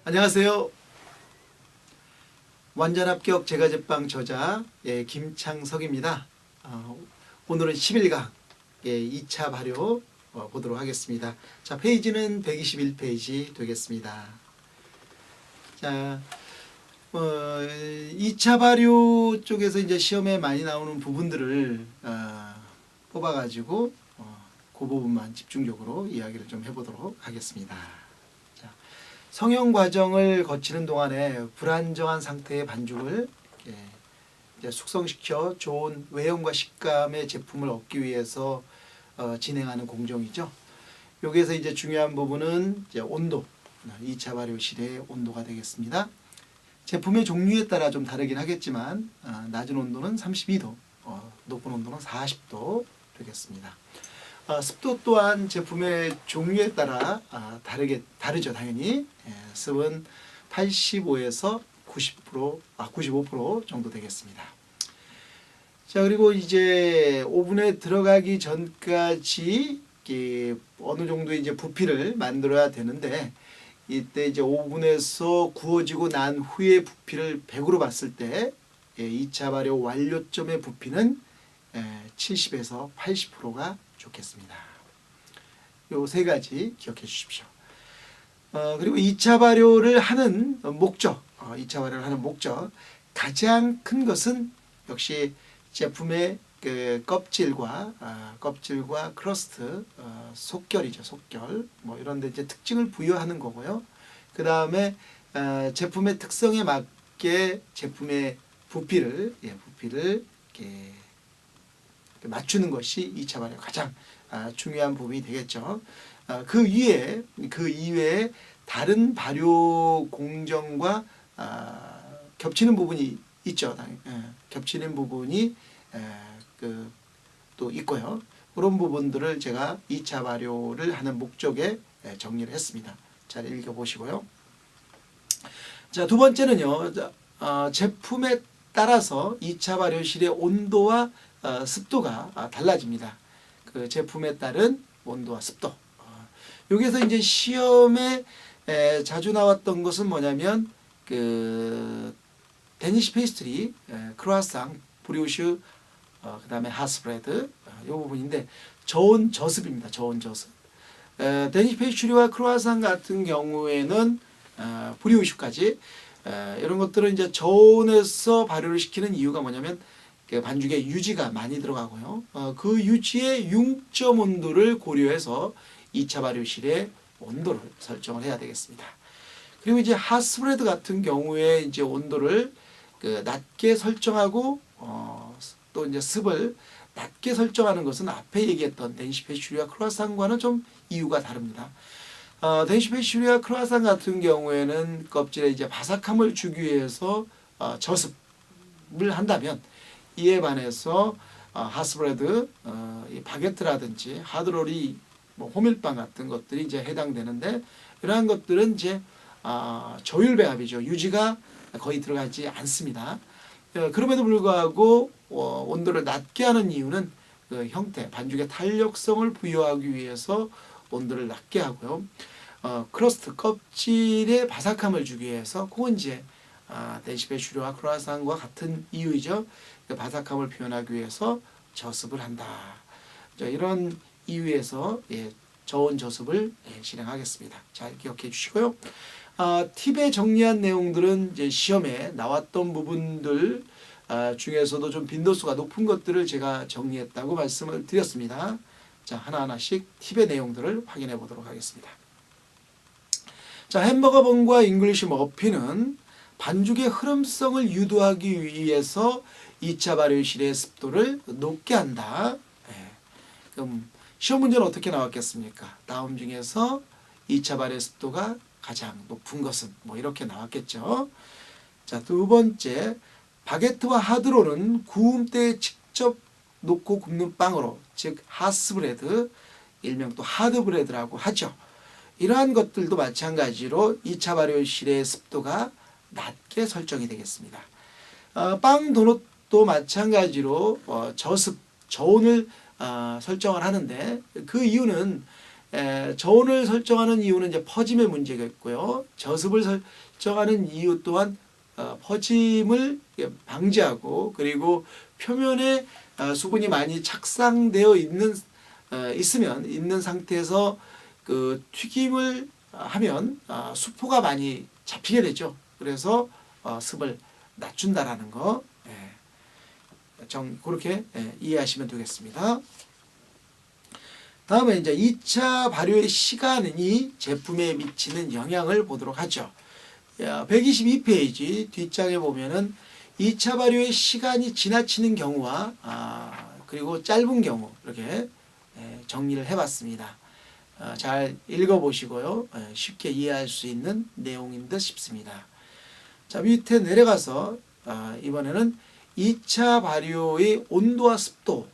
안녕하세요. 완전 합격 제과제빵 저자 김창석입니다. 오늘은 11강 2차 발효 보도록 하겠습니다. 자, 페이지는 121페이지 되겠습니다. 자, 2차 발효 쪽에서 이제 시험에 많이 나오는 부분들을 뽑아가지고 그 부분만 집중적으로 이야기를 좀 해보도록 하겠습니다. 성형 과정을 거치는 동안에 불안정한 상태의 반죽을 이제 숙성시켜 좋은 외형과 식감의 제품을 얻기 위해서 진행하는 공정이죠. 여기에서 이제 중요한 부분은 이제 온도, 2차 발효실의 온도가 되겠습니다. 제품의 종류에 따라 좀 다르긴 하겠지만 낮은 온도는 32도, 높은 온도는 40도 되겠습니다. 습도 또한 제품의 종류에 따라 다르죠. 당연히 습은 85에서 95% 정도 되겠습니다. 자, 그리고 이제 오븐에 들어가기 전까지 어느 정도 이제 부피를 만들어야 되는데, 이때 이제 오븐에서 구워지고 난 후에 부피를 100으로 봤을 때 2차 발효 완료점의 부피는 70에서 80%가 좋겠습니다. 요 세 가지 기억해 주십시오. 그리고 2차 발효를 하는 목적, 2차 발효를 하는 목적, 가장 큰 것은 역시 제품의 그 껍질과 크러스트, 속결이죠. 속결. 뭐 이런 데 이제 특징을 부여하는 거고요. 그 다음에 제품의 특성에 맞게 제품의 부피를 이렇게 맞추는 것이 2차 발효 가장 중요한 부분이 되겠죠. 그 이외에 다른 발효 공정과 겹치는 부분이 있죠. 겹치는 부분이 또 있고요. 그런 부분들을 제가 2차 발효를 하는 목적에 정리를 했습니다. 잘 읽어보시고요. 자, 두 번째는요. 제품에 따라서 2차 발효실의 온도와 습도가 달라집니다. 그 제품에 따른 온도와 습도. 여기서 이제 시험에 자주 나왔던 것은 뭐냐면 그 데니시 페이스트리, 크루아상, 브리오슈, 그다음에 핫스프레드 이 부분인데 저온 저습입니다. 저온 저습. 데니시 페이스트리와 크루아상 같은 경우에는 브리오슈까지 이런 것들은 이제 저온에서 발효를 시키는 이유가 뭐냐면 반죽에 유지가 많이 들어가고요. 그 유지의 융점 온도를 고려해서 2차 발효실의 온도를 설정을 해야 되겠습니다. 그리고 이제 핫스프레드 같은 경우에 이제 온도를 낮게 설정하고 또 이제 습을 낮게 설정하는 것은 앞에 얘기했던 데니시 페이스트리와 크루아상과는 좀 이유가 다릅니다. 데니시 페이스트리와 크루아상 같은 경우에는 껍질에 이제 바삭함을 주기 위해서 저습을 한다면, 이에 반해서 핫스프레드, 바게트라든지 하드롤이 뭐 호밀빵 같은 것들이 이제 해당되는데, 이러한 것들은 이제 저율 배합이죠. 유지가 거의 들어가지 않습니다. 그럼에도 불구하고 온도를 낮게 하는 이유는 그 형태, 반죽의 탄력성을 부여하기 위해서 온도를 낮게 하고요. 크러스트, 껍질의 바삭함을 주기 위해서, 그건 이제 데니시 페이스트리와 크루아상과 같은 이유이죠. 그 바삭함을 표현하기 위해서 저습을 한다. 이런 이유에서 저온 저습을 실행하겠습니다. 잘 기억해 주시고요. 팁에 정리한 내용들은 이제 시험에 나왔던 부분들 중에서도 좀 빈도수가 높은 것들을 제가 정리했다고 말씀을 드렸습니다. 자, 하나하나씩 팁의 내용들을 확인해 보도록 하겠습니다. 자, 햄버거 번과 잉글리시 머핀은 반죽의 흐름성을 유도하기 위해서 2차 발효실의 습도를 높게 한다. 그럼 시험 문제는 어떻게 나왔겠습니까? 다음 중에서 2차 발효 습도가 가장 높은 것은 뭐 이렇게 나왔겠죠. 자, 두 번째, 바게트와 하드롤은 구움대에 직접 놓고 굽는 빵으로, 즉 핫스브레드, 일명 또 하드브레드라고 하죠. 이러한 것들도 마찬가지로 2차 발효실의 습도가 낮게 설정이 되겠습니다. 빵 도넛도 마찬가지로 저습, 저온을 설정을 하는데, 그 이유는 저온을 설정하는 이유는 이제 퍼짐의 문제가 있고요. 저습을 설정하는 이유 또한 퍼짐을 방지하고, 그리고 표면에 수분이 많이 착상되어 있는 상태에서 그 튀김을 하면 수포가 많이 잡히게 되죠. 그래서 습을 낮춘다라는 거 그렇게 이해하시면 되겠습니다. 다음에 이제 2차 발효의 시간이 제품에 미치는 영향을 보도록 하죠. 122페이지 뒷장에 보면은 2차 발효의 시간이 지나치는 경우와 그리고 짧은 경우 이렇게 정리를 해봤습니다. 잘 읽어보시고요. 쉽게 이해할 수 있는 내용인 듯 싶습니다. 자, 밑에 내려가서 이번에는 2차 발효의 온도와 습도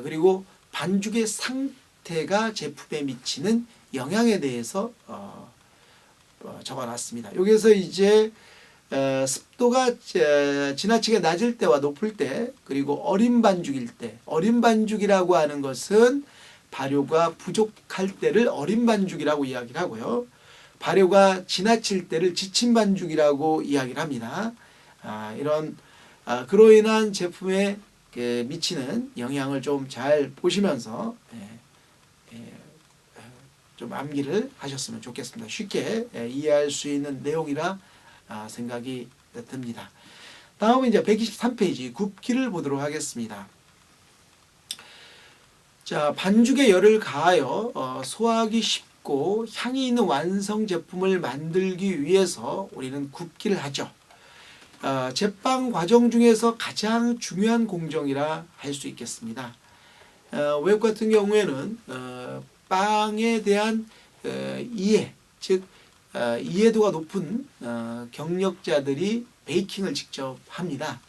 그리고 반죽의 상태가 제품에 미치는 영향에 대해서 적어놨습니다. 여기서 이제 습도가 지나치게 낮을 때와 높을 때, 그리고 어린 반죽일 때, 어린 반죽이라고 하는 것은 발효가 부족할 때를 어린 반죽이라고 이야기를 하고요. 발효가 지나칠 때를 지친 반죽이라고 이야기를 합니다. 그로 인한 제품에 미치는 영향을 좀 잘 보시면서 좀 암기를 하셨으면 좋겠습니다. 쉽게 이해할 수 있는 내용이라 생각이 듭니다. 다음은 이제 123페이지 굽기를 보도록 하겠습니다. 자, 반죽에 열을 가하여 소화하기 쉽고 향이 있는 완성 제품을 만들기 위해서 우리는 굽기를 하죠. 제빵 과정 중에서 가장 중요한 공정이라 할 수 있겠습니다. 웹 같은 경우에는 빵에 대한 이해, 즉 이해도가 높은 경력자들이 베이킹을 직접 합니다.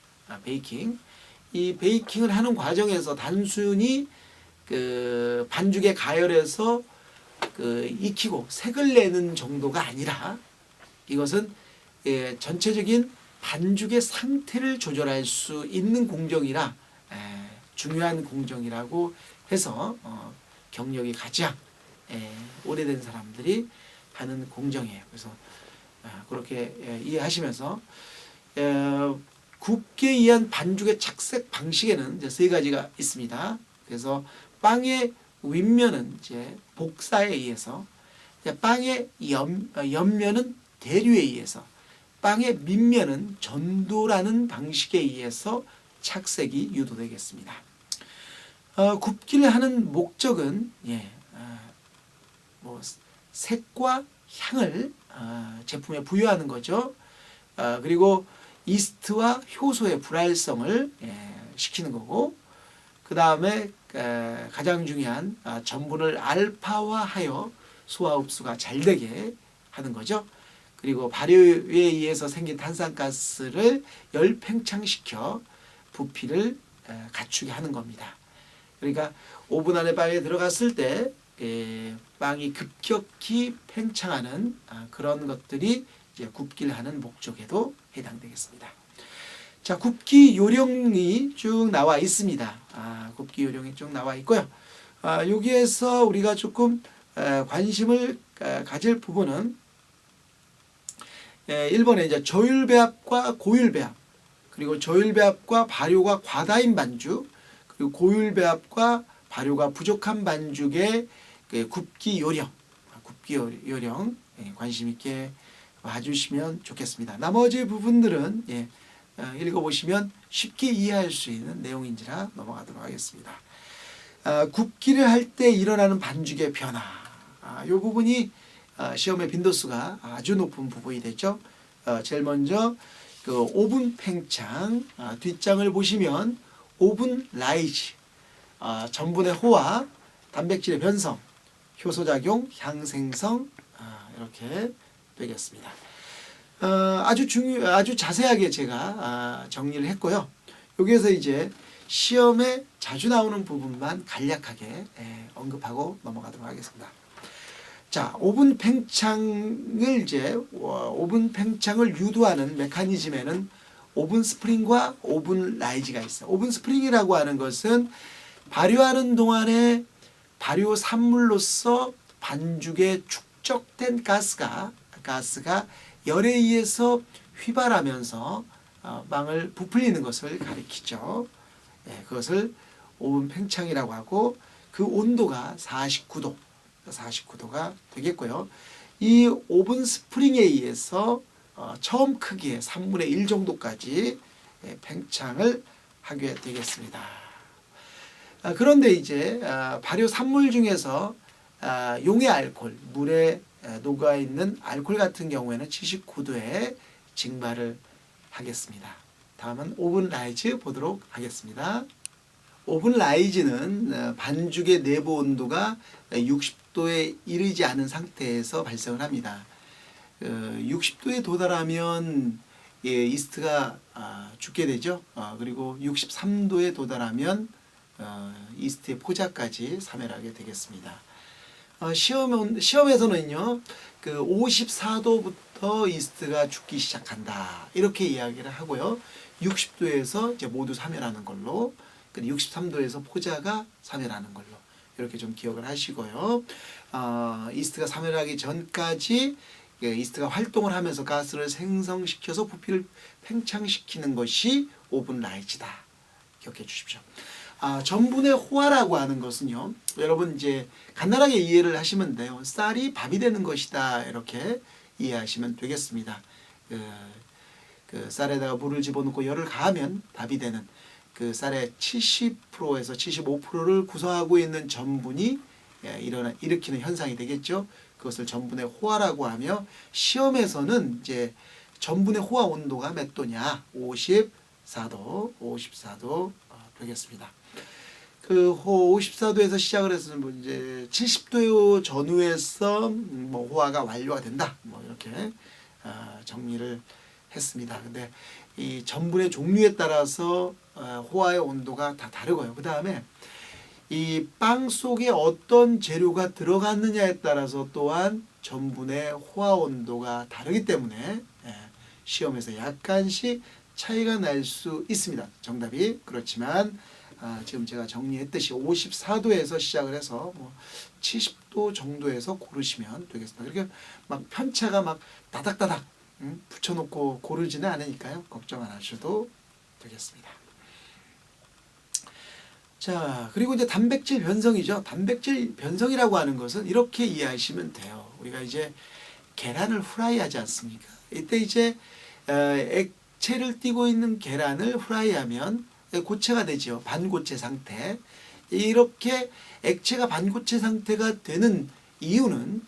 베이킹. 이 베이킹을 하는 과정에서 단순히 그 반죽에 가열해서 익히고 색을 내는 정도가 아니라 이것은 전체적인 반죽의 상태를 조절할 수 있는 공정이라 중요한 공정이라고 해서 경력이 가장 오래된 사람들이 하는 공정이에요. 그래서 그렇게 이해하시면서 굽기에 의한 반죽의 착색 방식에는 이제 세 가지가 있습니다. 그래서 빵의 윗면은 이제 복사에 의해서, 빵의 옆면은 대류에 의해서, 빵의 밑면은 전도라는 방식에 의해서 착색이 유도되겠습니다. 굽기를 하는 목적은 색과 향을 제품에 부여하는 거죠. 그리고 이스트와 효소의 불활성을 시키는 거고, 그 다음에 가장 중요한 전분을 알파화하여 소화 흡수가 잘 되게 하는 거죠. 그리고 발효에 의해서 생긴 탄산가스를 열 팽창시켜 부피를 갖추게 하는 겁니다. 그러니까 오븐 안에 빵이 들어갔을 때 빵이 급격히 팽창하는 그런 것들이 이제 굽기를 하는 목적에도 해당되겠습니다. 자, 굽기 요령이 쭉 나와 있습니다. 굽기 요령이 쭉 나와 있고요. 여기에서 우리가 조금 관심을 가질 부분은 1번에 이제 저율배합과 고율배합, 그리고 저율배합과 발효가 과다인 반죽, 그리고 고율배합과 발효가 부족한 반죽의 굽기 요령, 관심 있게 봐주시면 좋겠습니다. 나머지 부분들은 읽어보시면 쉽게 이해할 수 있는 내용인지라 넘어가도록 하겠습니다. 굽기를 할 때 일어나는 반죽의 변화, 이 부분이 시험의 빈도수가 아주 높은 부분이 되죠. 제일 먼저 그 오븐 팽창, 뒷장을 보시면 오븐 라이즈, 전분의 호화, 단백질의 변성, 효소작용, 향생성, 이렇게 되겠습니다. 아주 자세하게 제가 정리를 했고요. 여기에서 이제 시험에 자주 나오는 부분만 간략하게 언급하고 넘어가도록 하겠습니다. 자, 오븐 팽창을 유도하는 메커니즘에는 오븐 스프링과 오븐 라이즈가 있어요. 오븐 스프링이라고 하는 것은 발효하는 동안에 발효 산물로서 반죽에 축적된 가스가 열에 의해서 휘발하면서 빵을 부풀리는 것을 가리키죠. 그것을 오븐 팽창이라고 하고 그 온도가 49도가 되겠고요. 이 오븐 스프링에 의해서 처음 크기의 3분의 1 정도까지 팽창을 하게 되겠습니다. 그런데 이제 발효 산물 중에서 용의 알코올, 물에 녹아있는 알코올 같은 경우에는 79도에 증발을 하겠습니다. 다음은 오븐 라이즈 보도록 하겠습니다. 오븐 라이즈는 반죽의 내부 온도가 60도에 이르지 않은 상태에서 발생을 합니다. 60도에 도달하면 이스트가 죽게 되죠. 그리고 63도에 도달하면 이스트의 포자까지 사멸하게 되겠습니다. 시험에서는요, 그 54도부터 이스트가 죽기 시작한다 이렇게 이야기를 하고요, 60도에서 이제 모두 사멸하는 걸로, 63도에서 포자가 사멸하는 걸로 이렇게 좀 기억을 하시고요. 이스트가 사멸하기 전까지 이스트가 활동을 하면서 가스를 생성시켜서 부피를 팽창시키는 것이 오븐 라이즈다. 기억해 주십시오. 전분의 호화라고 하는 것은요, 여러분 이제 간단하게 이해를 하시면 돼요. 쌀이 밥이 되는 것이다 이렇게 이해하시면 되겠습니다. 그 쌀에다가 물을 집어넣고 열을 가하면 밥이 되는 그 쌀의 70%에서 75%를 구성하고 있는 전분이 일으키는 현상이 되겠죠. 그것을 전분의 호화라고 하며, 시험에서는 이제 전분의 호화 온도가 몇 도냐? 54도 되겠습니다. 그 54도에서 시작을 해서 이제 70도 전후에서 호화가 완료가 된다. 이렇게 정리를 했습니다. 근데 이 전분의 종류에 따라서 호화의 온도가 다 다르고요. 그 다음에 이 빵 속에 어떤 재료가 들어갔느냐에 따라서 또한 전분의 호화 온도가 다르기 때문에 시험에서 약간씩 차이가 날 수 있습니다. 정답이. 그렇지만 지금 제가 정리했듯이 54도에서 시작을 해서 70도 정도에서 고르시면 되겠습니다. 그렇게 막 편차가 막 다닥다닥 붙여놓고 고르지는 않으니까요, 걱정 안 하셔도 되겠습니다. 자, 그리고 이제 단백질 변성이죠. 단백질 변성이라고 하는 것은 이렇게 이해하시면 돼요. 우리가 이제 계란을 후라이하지 않습니까? 이때 이제 액체를 띠고 있는 계란을 후라이하면 고체가 되죠. 반고체 상태. 이렇게 액체가 반고체 상태가 되는 이유는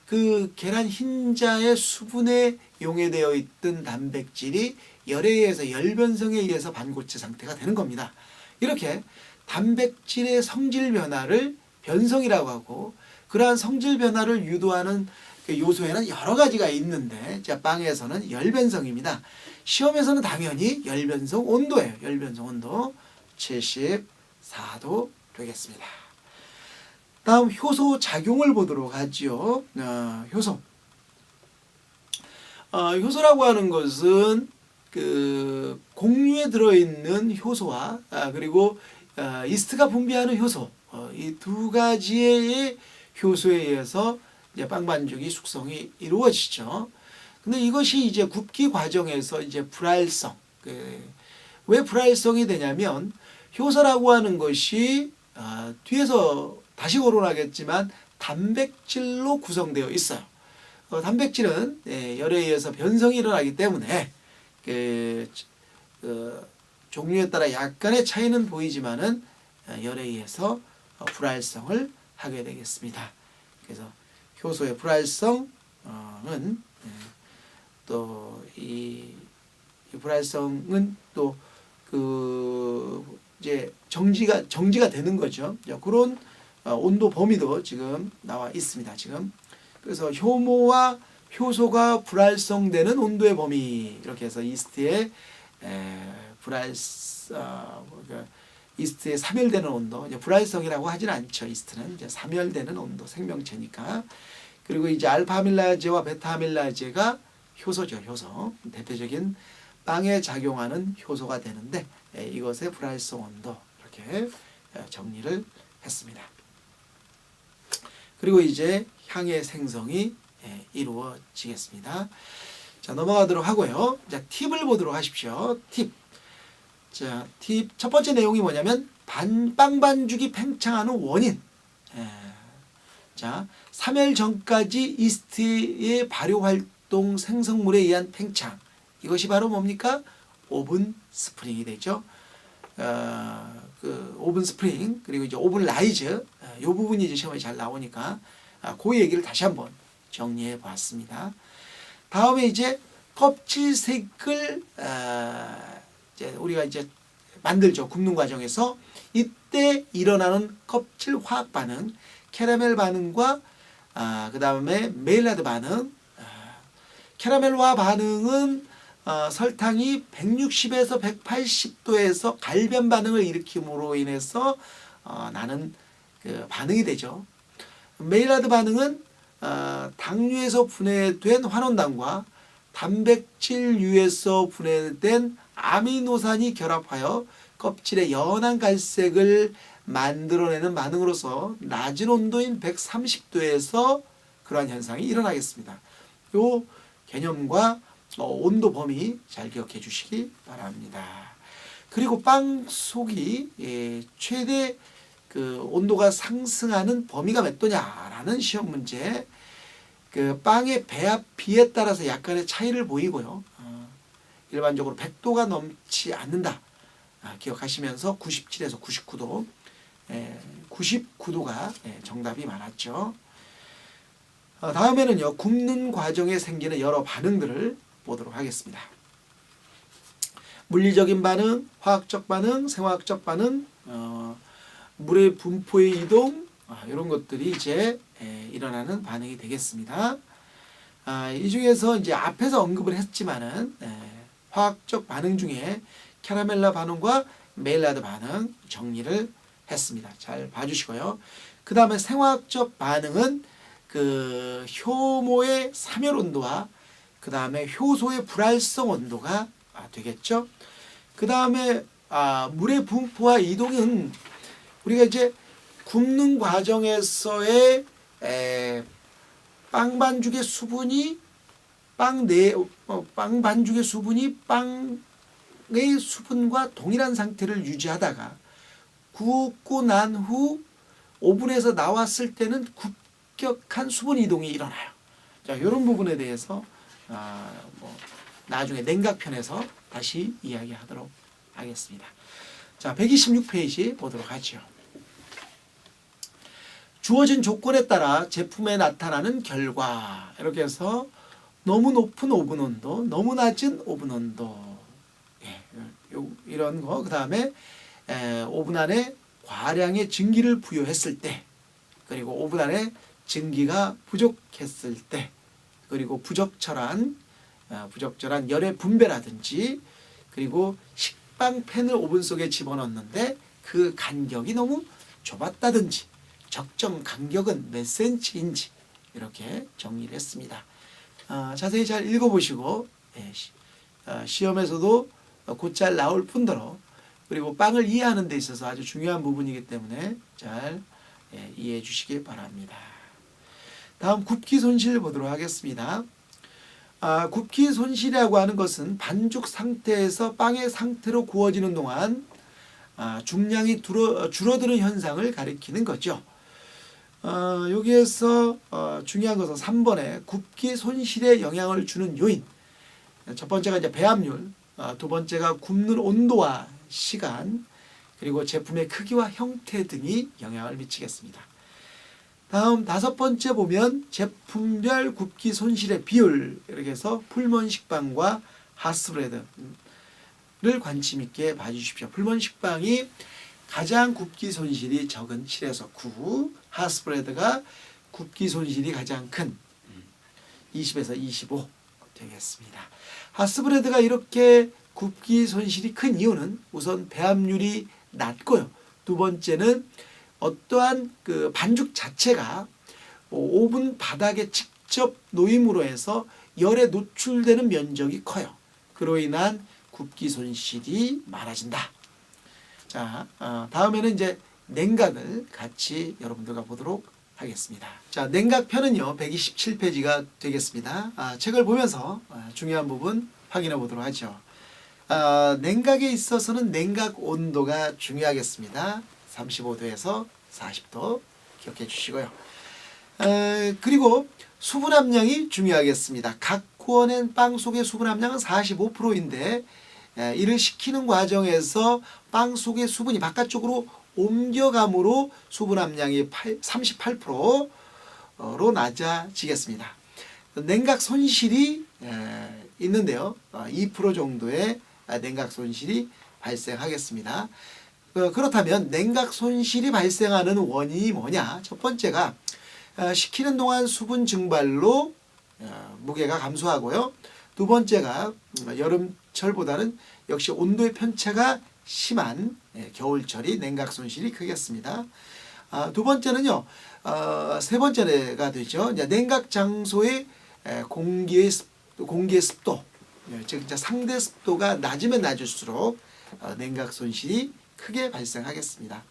그 계란 흰자의 수분에 용해되어 있던 단백질이 열에 의해서 열변성에 의해서 반고체 상태가 되는 겁니다. 이렇게 단백질의 성질 변화를 변성이라고 하고, 그러한 성질 변화를 유도하는 요소에는 여러 가지가 있는데, 빵에서는 열변성입니다. 시험에서는 당연히 열변성 온도예요. 열변성 온도 74도 되겠습니다. 다음 효소 작용을 보도록 하죠. 효소라고 하는 것은 그 곡류에 들어있는 효소와 그리고 이스트가 분비하는 효소, 이 두 가지의 효소에 의해서 이제 빵 반죽이 숙성이 이루어지죠. 근데 이것이 이제 굽기 과정에서 이제 불활성, 왜 불활성이 되냐면 효소라고 하는 것이 뒤에서 다시 거론하겠지만 단백질로 구성되어 있어요. 단백질은 열에 의해서 변성이 일어나기 때문에 종류에 따라 약간의 차이는 보이지만은 열에 의해서 불활성을 하게 되겠습니다. 그래서 효소의 불활성은 또 이 불활성은 또 이제 정지가 되는 거죠. 그런 온도 범위도 지금 나와 있습니다. 지금 그래서 효모와 효소가 불활성되는 온도의 범위, 이렇게 해서 이스트의 이스트의 사멸되는 온도, 이제 불활성이라고 하진 않죠. 이스트는 이제 사멸되는 온도, 생명체니까. 그리고 이제 알파 아밀라제와 베타 아밀라제가 효소죠. 효소. 대표적인 빵에 작용하는 효소가 되는데 이것의 불활성 온도, 이렇게 정리를 했습니다. 그리고 이제 향의 생성이 이루어지겠습니다. 자, 넘어가도록 하고요. 자, 팁을 보도록 하십시오. 팁. 자, 팁 첫 번째 내용이 뭐냐면 빵 반죽이 팽창하는 원인. 자, 3일 전까지 이스트의 발효 활동 생성물에 의한 팽창. 이것이 바로 뭡니까? 오븐 스프링이 되죠. 그 오븐 스프링 그리고 이제 오븐 라이즈 이 부분이 이제 시험에 잘 나오니까 그 얘기를 다시 한번 정리해 보았습니다. 다음에 이제 껍질색을 이제 우리가 이제 만들죠. 굽는 과정에서 이때 일어나는 껍질 화학 반응, 캐러멜 반응과 그 다음에 메일라드 반응. 캐러멜화 반응은 설탕이 160에서 180도에서 갈변 반응을 일으킴으로 인해서 나는 그 반응이 되죠. 메일라드 반응은 당류에서 분해된 환원당과 단백질류에서 분해된 아미노산이 결합하여 껍질의 연한 갈색을 만들어내는 반응으로서 낮은 온도인 130도에서 그러한 현상이 일어나겠습니다. 이 개념과 온도 범위 잘 기억해 주시기 바랍니다. 그리고 빵 속이 최대 그 온도가 상승하는 범위가 몇 도냐라는 시험 문제. 그 빵의 배합 비에 따라서 약간의 차이를 보이고요. 일반적으로 100도가 넘지 않는다. 기억하시면서 97에서 99도. 99도가 정답이 많았죠. 다음에는요. 굽는 과정에 생기는 여러 반응들을 보도록 하겠습니다. 물리적인 반응, 화학적 반응, 생화학적 반응, 물의 분포의 이동 이런 것들이 이제 일어나는 반응이 되겠습니다. 이 중에서 이제 앞에서 언급을 했지만은 화학적 반응 중에 캐러멜라 반응과 메일라드 반응 정리를 했습니다. 잘 봐주시고요. 그 다음에 생화학적 반응은 그 효모의 삼열 온도와 그 다음에 효소의 불활성 온도가 되겠죠. 그 다음에 물의 분포와 이동은 우리가 이제 굽는 과정에서의 빵 반죽의 수분이 빵 반죽의 수분이 빵의 수분과 동일한 상태를 유지하다가 굽고 난 후 오븐에서 나왔을 때는 급격한 수분 이동이 일어나요. 자, 이런 부분에 대해서 나중에 냉각편에서 다시 이야기하도록 하겠습니다. 자, 126페이지 보도록 하죠. 주어진 조건에 따라 제품에 나타나는 결과 이렇게 해서 너무 높은 오븐 온도, 너무 낮은 오븐 온도 이런 거. 그 다음에 오븐 안에 과량의 증기를 부여했을 때, 그리고 오븐 안에 증기가 부족했을 때, 그리고 부적절한 열의 분배라든지, 그리고 식빵팬을 오븐 속에 집어넣는데 그 간격이 너무 좁았다든지, 적정 간격은 몇 센치인지 이렇게 정리를 했습니다. 자세히 잘 읽어보시고 시험에서도 곧잘 나올 뿐더러 그리고 빵을 이해하는 데 있어서 아주 중요한 부분이기 때문에 잘 이해해 주시기 바랍니다. 다음 굽기 손실 보도록 하겠습니다. 굽기 손실이라고 하는 것은 반죽 상태에서 빵의 상태로 구워지는 동안 중량이 줄어드는 현상을 가리키는 거죠. 여기에서 중요한 것은 3번에 굽기 손실에 영향을 주는 요인. 첫 번째가 이제 배합률, 두 번째가 굽는 온도와 시간, 그리고 제품의 크기와 형태 등이 영향을 미치겠습니다. 다음 다섯 번째 보면 제품별 굽기 손실의 비율, 이렇게 해서 풀먼 식빵과 핫스브레드를 관심 있게 봐주십시오. 풀먼 식빵이 가장 굽기 손실이 적은 7에서 9, 핫스브레드가 굽기 손실이 가장 큰 20에서 25 되겠습니다. 핫스브레드가 이렇게 굽기 손실이 큰 이유는 우선 배합률이 낮고요. 두 번째는 어떠한 그 반죽 자체가 오븐 바닥에 직접 놓임으로 해서 열에 노출되는 면적이 커요. 그로 인한 굽기 손실이 많아진다. 자, 다음에는 이제 냉각을 같이 여러분들과 보도록 하겠습니다. 자, 냉각편은요 127페이지가 되겠습니다. 책을 보면서 중요한 부분 확인해 보도록 하죠. 냉각에 있어서는 냉각 온도가 중요하겠습니다. 35도에서 40도 기억해 주시고요. 그리고 수분 함량이 중요하겠습니다. 각 구워낸 빵 속의 수분 함량은 45%인데 이를 식히는 과정에서 빵 속의 수분이 바깥쪽으로 옮겨감으로 수분 함량이 38%로 낮아지겠습니다. 냉각 손실이 있는데요. 2% 정도의 냉각 손실이 발생하겠습니다. 그렇다면 냉각 손실이 발생하는 원인이 뭐냐? 첫 번째가 식히는 동안 수분 증발로 무게가 감소하고요. 두 번째가 여름철보다는 역시 온도의 편차가 심한 겨울철이 냉각 손실이 크겠습니다. 두 번째는요, 세 번째가 되죠. 냉각 장소의 공기의 습도, 즉 상대 습도가 낮으면 낮을수록 냉각 손실이 크게 발생하겠습니다.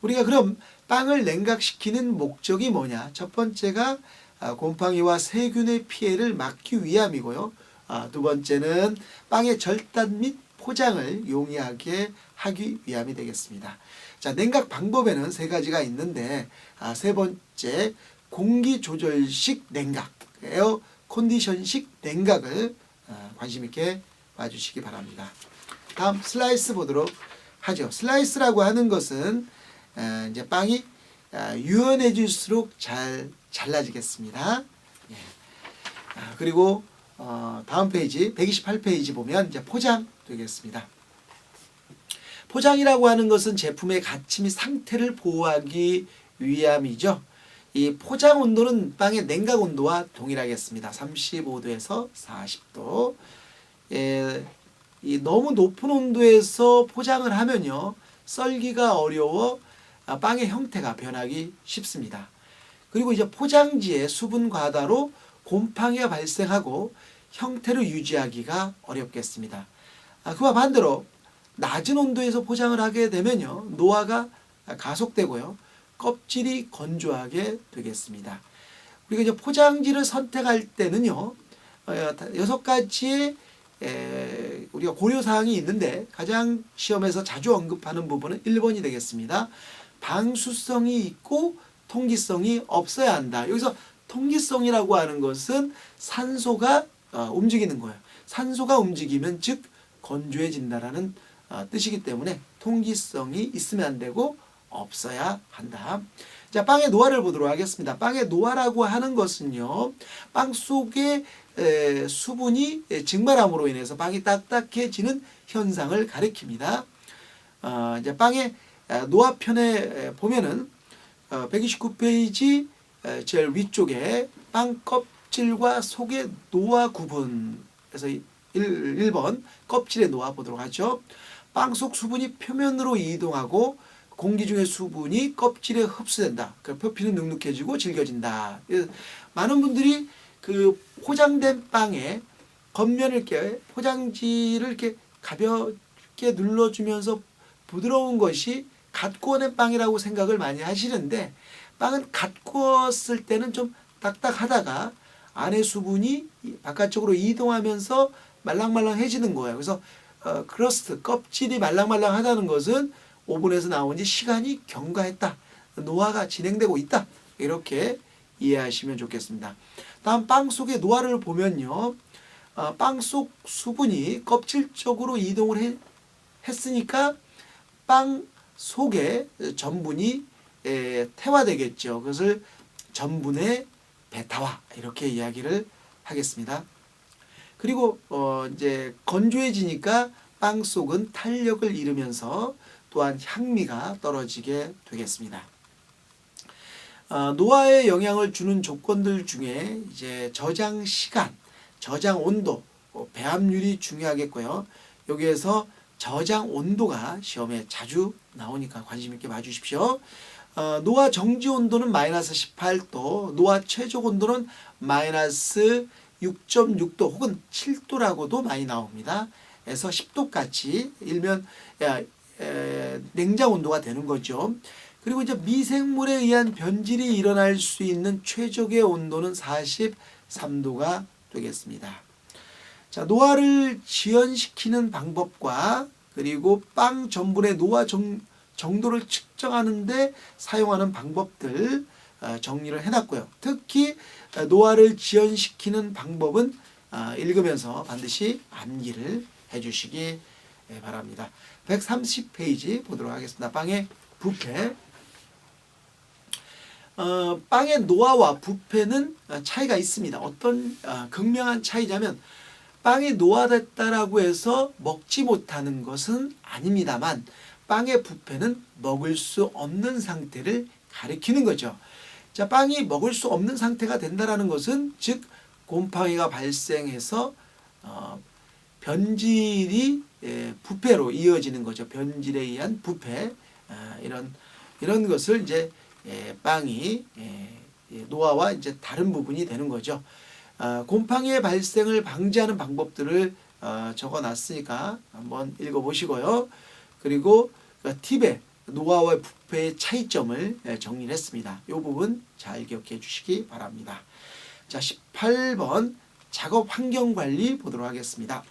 우리가 그럼 빵을 냉각시키는 목적이 뭐냐? 첫 번째가 곰팡이와 세균의 피해를 막기 위함이고요. 두 번째는 빵의 절단 및 포장을 용이하게 하기 위함이 되겠습니다. 자, 냉각 방법에는 세 가지가 있는데 세 번째 공기 조절식 냉각, 에어 컨디션식 냉각을 관심 있게 봐주시기 바랍니다. 다음 슬라이스 보도록 하죠. 슬라이스라고 하는 것은 이제 빵이 유연해질수록 잘 잘라지겠습니다. 예. 그리고 다음 페이지 128페이지 보면 이제 포장 되겠습니다. 포장이라고 하는 것은 제품의 가치 및 상태를 보호하기 위함이죠. 이 포장 온도는 빵의 냉각 온도와 동일하겠습니다. 35도에서 40도. 이 너무 높은 온도에서 포장을 하면요, 썰기가 어려워 빵의 형태가 변하기 쉽습니다. 그리고 이제 포장지의 수분 과다로 곰팡이가 발생하고 형태를 유지하기가 어렵겠습니다. 그와 반대로 낮은 온도에서 포장을 하게 되면요, 노화가 가속되고요, 껍질이 건조하게 되겠습니다. 우리가 이제 포장지를 선택할 때는요, 6가지의 우리가 고려사항이 있는데 가장 시험에서 자주 언급하는 부분은 1번이 되겠습니다. 방수성이 있고 통기성이 없어야 한다. 여기서 통기성이라고 하는 것은 산소가 움직이는 거예요. 산소가 움직이면 즉 건조해진다라는 뜻이기 때문에 통기성이 있으면 안 되고 없어야 한다. 자, 빵의 노화를 보도록 하겠습니다. 빵의 노화라고 하는 것은요, 빵 속에 수분이 증발함으로 인해서 빵이 딱딱해지는 현상을 가리킵니다. 이제 빵의 노화편에 보면은 129페이지 제일 위쪽에 빵 껍질과 속의 노화 구분에서 1번 껍질의 노화 보도록 하죠. 빵 속 수분이 표면으로 이동하고 공기 중의 수분이 껍질에 흡수된다. 표피는 눅눅해지고 질겨진다. 많은 분들이 그 포장된 빵에 겉면을 이렇게 포장지를 이렇게 가볍게 눌러주면서 부드러운 것이 갓 구워낸 빵이라고 생각을 많이 하시는데, 빵은 갓 구웠을 때는 좀 딱딱하다가 안에 수분이 바깥쪽으로 이동하면서 말랑말랑해지는 거예요. 그래서 크러스트, 껍질이 말랑말랑하다는 것은 오븐에서 나온 지 시간이 경과했다, 노화가 진행되고 있다, 이렇게 이해하시면 좋겠습니다. 다음 빵 속의 노화를 보면요, 빵 속 수분이 껍질 쪽으로 이동을 했으니까 빵 속에 전분이 태화되겠죠. 그것을 전분의 베타화, 이렇게 이야기를 하겠습니다. 그리고 이제 건조해지니까 빵 속은 탄력을 잃으면서 또한 향미가 떨어지게 되겠습니다. 노화에 영향을 주는 조건들 중에 이제 저장 시간, 저장 온도, 배합률이 중요하겠고요. 여기에서 저장 온도가 시험에 자주 나오니까 관심 있게 봐주십시오. 노화 정지 온도는 마이너스 18도, 노화 최적 온도는 마이너스 6.6도 혹은 7도라고도 많이 나옵니다. 그래서 10도까지 일면 냉장 온도가 되는 거죠. 그리고 이제 미생물에 의한 변질이 일어날 수 있는 최적의 온도는 43도가 되겠습니다. 자, 노화를 지연시키는 방법과 그리고 빵 전분의 노화 정도를 측정하는데 사용하는 방법들 정리를 해놨고요. 특히 노화를 지연시키는 방법은 읽으면서 반드시 암기를 해주시기 바랍니다. 130페이지 보도록 하겠습니다. 빵의 부패. 빵의 노화와 부패는 차이가 있습니다. 어떤 극명한 차이냐면 빵이 노화됐다라고 해서 먹지 못하는 것은 아닙니다만 빵의 부패는 먹을 수 없는 상태를 가리키는 거죠. 자, 빵이 먹을 수 없는 상태가 된다라는 것은 즉 곰팡이가 발생해서 변질이 부패로 이어지는 거죠. 변질에 의한 부패, 이런 것을 이제 빵이 노화와 이제 다른 부분이 되는 거죠. 곰팡이의 발생을 방지하는 방법들을 적어놨으니까 한번 읽어보시고요. 그리고 팁에 노화와 부패의 차이점을 정리를 했습니다. 이 부분 잘 기억해 주시기 바랍니다. 자, 18번 작업 환경 관리 보도록 하겠습니다.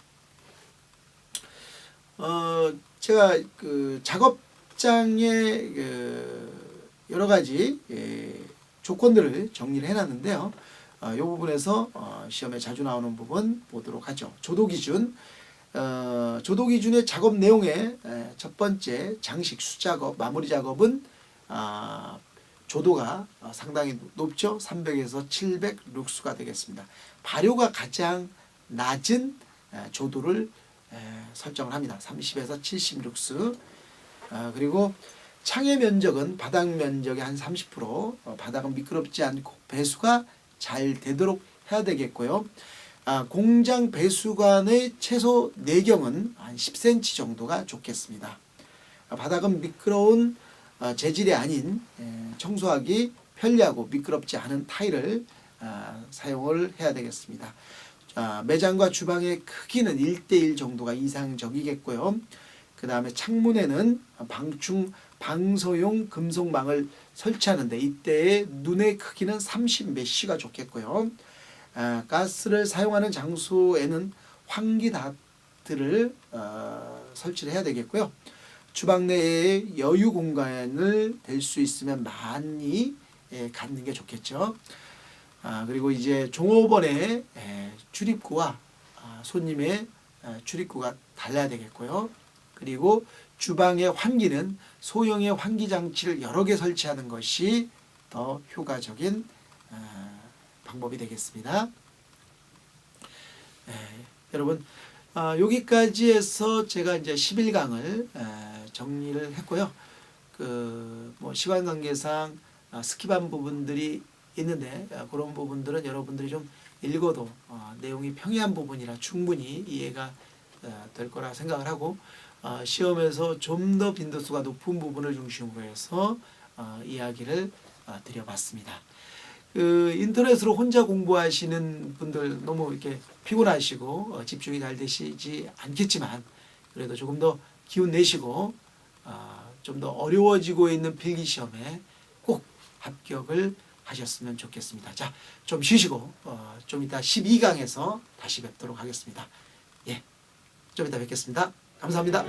제가 그 작업장의 여러 가지 조건들을 정리를 해놨는데요. 이 부분에서 시험에 자주 나오는 부분 보도록 하죠. 조도 기준. 조도 기준의 작업 내용의 첫 번째 장식 수작업, 마무리 작업은 조도가 상당히 높죠. 300에서 700 룩스가 되겠습니다. 발효가 가장 낮은 조도를 설정을 합니다. 30에서 70 룩스. 그리고 창의 면적은 바닥 면적의 한 30%, 바닥은 미끄럽지 않고 배수가 잘 되도록 해야 되겠고요. 공장 배수관의 최소 내경은 한 10cm 정도가 좋겠습니다. 바닥은 미끄러운 재질이 아닌 청소하기 편리하고 미끄럽지 않은 타일을 사용을 해야 되겠습니다. 매장과 주방의 크기는 1:1 정도가 이상적이겠고요. 그 다음에 창문에는 방서용 금속망을 설치하는데 이때의 눈의 크기는 30 메쉬가 좋겠고요. 가스를 사용하는 장소에는 환기 닥트를 설치를 해야 되겠고요. 주방 내에 여유 공간을 댈 수 있으면 많이 갖는 게 좋겠죠. 그리고 이제 종업원의 출입구와 손님의 출입구가 달라야 되겠고요. 그리고 주방의 환기는 소형의 환기 장치를 여러 개 설치하는 것이 더 효과적인 방법이 되겠습니다. 여러분, 여기까지 해서 제가 이제 11강을 정리를 했고요. 뭐 시간 관계상 스킵한 부분들이 있는데 그런 부분들은 여러분들이 좀 읽어도 내용이 평이한 부분이라 충분히 이해가 될 거라 생각을 하고 시험에서 좀 더 빈도수가 높은 부분을 중심으로 해서 이야기를 드려봤습니다. 인터넷으로 혼자 공부하시는 분들 너무 이렇게 피곤하시고 집중이 잘 되시지 않겠지만 그래도 조금 더 기운 내시고 좀 더 어려워지고 있는 필기시험에 꼭 합격을 하셨으면 좋겠습니다. 자, 좀 쉬시고 좀 이따 12강에서 다시 뵙도록 하겠습니다. 예, 좀 이따 뵙겠습니다. 감사합니다.